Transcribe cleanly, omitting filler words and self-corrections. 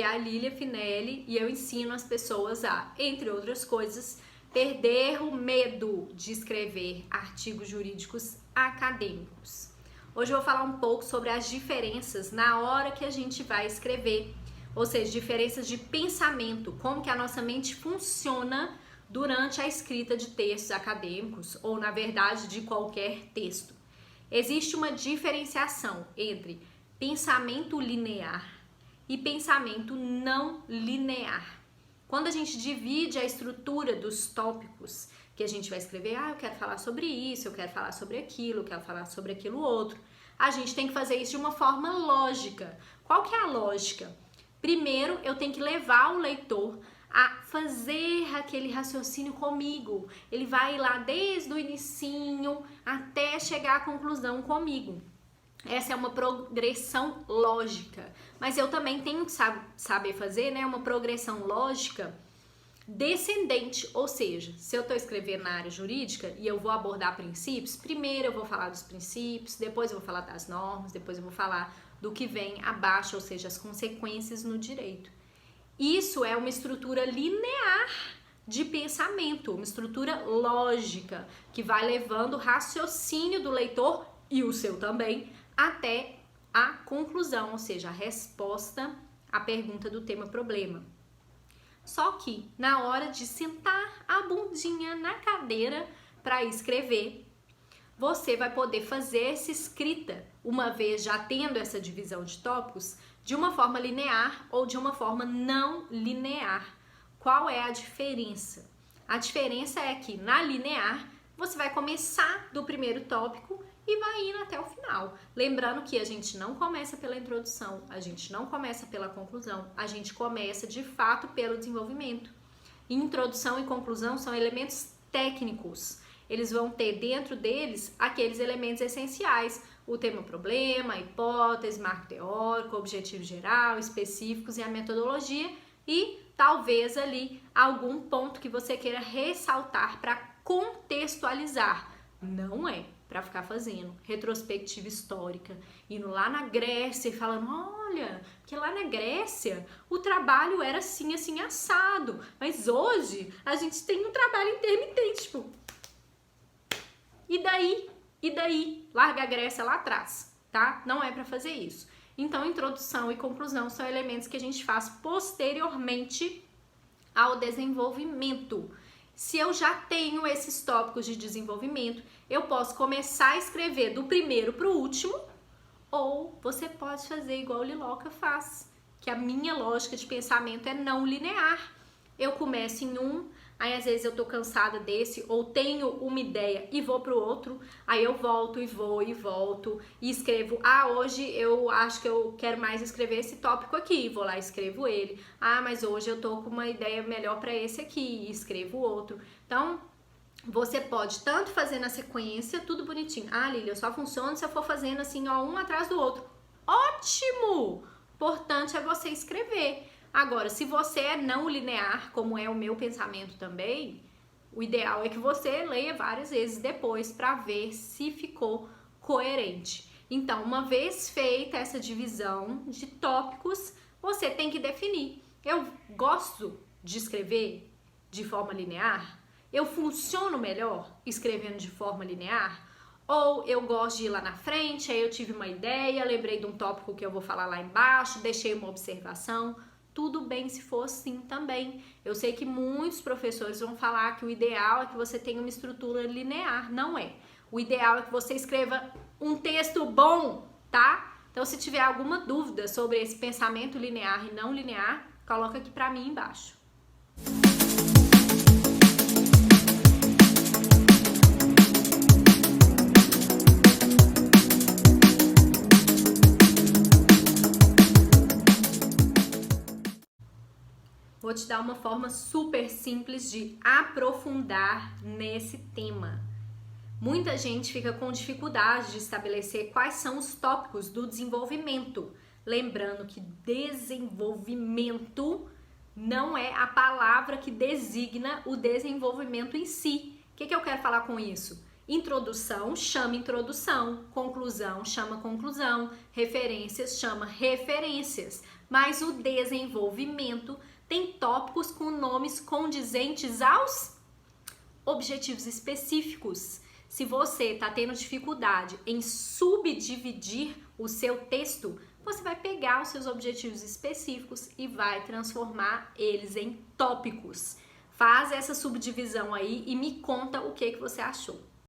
a Lília Finelli e eu ensino as pessoas a, entre outras coisas, perder o medo de escrever artigos jurídicos acadêmicos. Hoje eu vou falar um pouco sobre as diferenças na hora que a gente vai escrever, ou seja, diferenças de pensamento, como que a nossa mente funciona durante a escrita de textos acadêmicos ou, na verdade, de qualquer texto. Existe uma diferenciação entre pensamento linear e pensamento não linear. Quando a gente divide a estrutura dos tópicos que a gente vai escrever, eu quero falar sobre isso, eu quero falar sobre aquilo, eu quero falar sobre aquilo outro, a gente tem que fazer isso de uma forma lógica. Qual que é a lógica? Primeiro, eu tenho que levar o leitor a fazer aquele raciocínio comigo. Ele vai lá desde o inicinho até chegar à conclusão comigo. Essa é uma progressão lógica. Mas eu também tenho que saber fazer, né, uma progressão lógica descendente. Ou seja, se eu estou escrevendo na área jurídica e eu vou abordar princípios, primeiro eu vou falar dos princípios, depois eu vou falar das normas, depois eu vou falar do que vem abaixo, ou seja, as consequências no direito. Isso é uma estrutura linear de pensamento, uma estrutura lógica, que vai levando o raciocínio do leitor, e o seu também, até a conclusão, ou seja, a resposta à pergunta do tema-problema. Só que, na hora de sentar a bundinha na cadeira para escrever, você vai poder fazer essa escrita, uma vez já tendo essa divisão de tópicos, de uma forma linear ou de uma forma não linear. Qual é a diferença? A diferença é que na linear você vai começar do primeiro tópico e vai indo até o final. Lembrando que a gente não começa pela introdução, a gente não começa pela conclusão, a gente começa de fato pelo desenvolvimento. Introdução e conclusão são elementos técnicos. Eles vão ter dentro deles aqueles elementos essenciais: o tema-problema, a hipótese, marco teórico, objetivo geral, específicos e a metodologia, e talvez ali algum ponto que você queira ressaltar para contextualizar. Não é para ficar fazendo retrospectiva histórica, indo lá na Grécia e falando, olha, que lá na Grécia o trabalho era assim, assim, assado, mas hoje a gente tem um trabalho intermitente, tipo, e daí? E daí? Larga a Grécia lá atrás, tá? Não é para fazer isso. Então, introdução e conclusão são elementos que a gente faz posteriormente ao desenvolvimento. Se eu já tenho esses tópicos de desenvolvimento, eu posso começar a escrever do primeiro para o último, ou você pode fazer igual o Liloca faz, que a minha lógica de pensamento é não linear. Eu começo em um, aí às vezes eu tô cansada desse, ou tenho uma ideia e vou pro outro, aí eu volto e vou e volto e escrevo, hoje eu acho que eu quero mais escrever esse tópico aqui, vou lá e escrevo ele, mas hoje eu tô com uma ideia melhor para esse aqui e escrevo outro. Então, você pode tanto fazer na sequência, tudo bonitinho. Lília, só funciona se eu for fazendo assim, ó, um atrás do outro. Ótimo! Importante é você escrever. Agora, se você é não linear, como é o meu pensamento também, o ideal é que você leia várias vezes depois para ver se ficou coerente. Então, uma vez feita essa divisão de tópicos, você tem que definir. Eu gosto de escrever de forma linear? Eu funciono melhor escrevendo de forma linear? Ou eu gosto de ir lá na frente, aí eu tive uma ideia, lembrei de um tópico que eu vou falar lá embaixo, deixei uma observação. Tudo bem se for assim também. Eu sei que muitos professores vão falar que o ideal é que você tenha uma estrutura linear. Não é. O ideal é que você escreva um texto bom, tá? Então, se tiver alguma dúvida sobre esse pensamento linear e não linear, coloca aqui pra mim embaixo. Vou te dar uma forma super simples de aprofundar nesse tema. Muita gente fica com dificuldade de estabelecer quais são os tópicos do desenvolvimento. Lembrando que desenvolvimento não é a palavra que designa o desenvolvimento em si. O que eu quero falar com isso? Introdução chama introdução, conclusão chama conclusão, referências chama referências. mas o desenvolvimento tem tópicos com nomes condizentes aos objetivos específicos. Se você está tendo dificuldade em subdividir o seu texto, você vai pegar os seus objetivos específicos e vai transformar eles em tópicos. Faz essa subdivisão aí e me conta o que você achou.